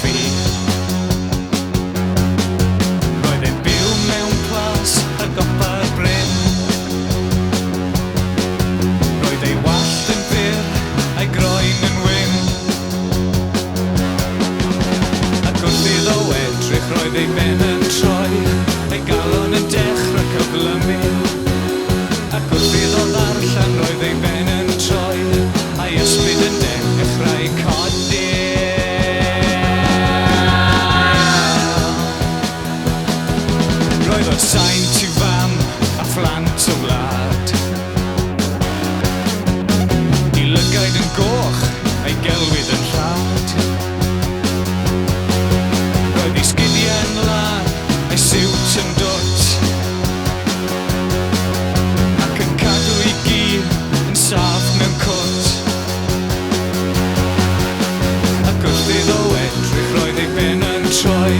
pornograffi. Roedd e'n byw mewn plas a gopar bryn. Roedd ei wallt yn fyr a'i groen yn wyn. Ac wrth iddo edrych roedd ei ben yn troi, ei galon yn dechrau cyflymu. Ac wrth iddo ddarllen roedd ei ben yn troi, a'i ysbryd yn dechrau codi. Roedd o'r saint i'w fam a phlant o wlad. I lygaid yn goch, a'i gelwydd yn rhad. Roedd ei sgidiau'n lan, a'i siwt yn dwt, ac yn cadw i gyd yn saff mewn cwt. Ac wrth iddo edrych roedd ei ben yn troi,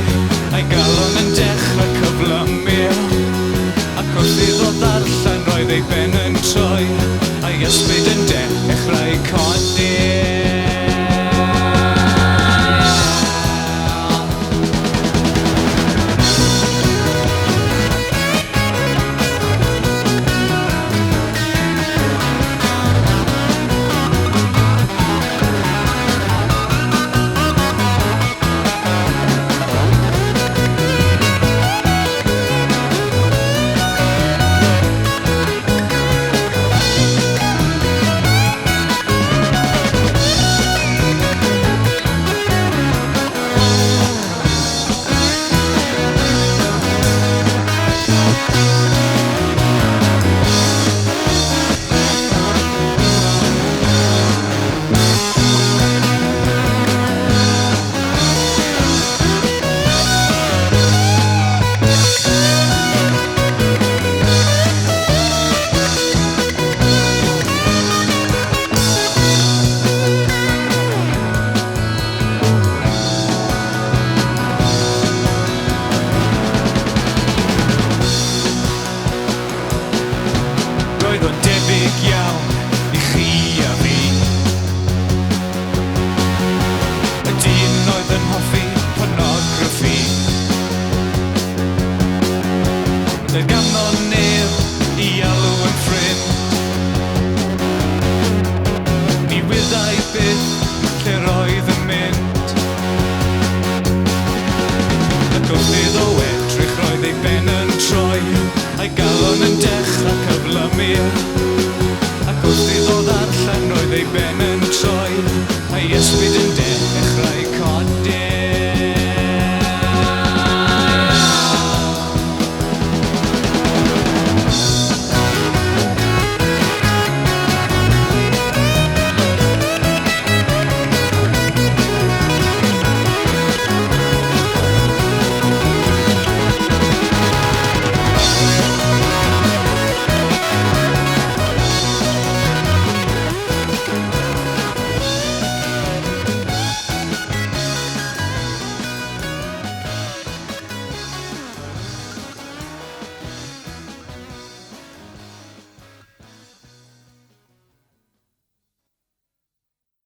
a'i galon yn dechrau cyflymu. Ac wrth iddo ddarllen roedd ei ben yn troi, a'i ysbryd yn dechrau codi. Roedd o'n debyg iawn i chi a fi. Y dyn oedd yn hoffi pornograffi. Roedd ganddo neb i alw yn ffrind. Ni wyddai byth lle roedd yn mynd. Ac wrth iddo edrych roedd ei ben yn troi, a'i galon yn dechrau cyflymu. Ac wrth iddo ddarllen roedd ei ben yn troi, a'i ysbryd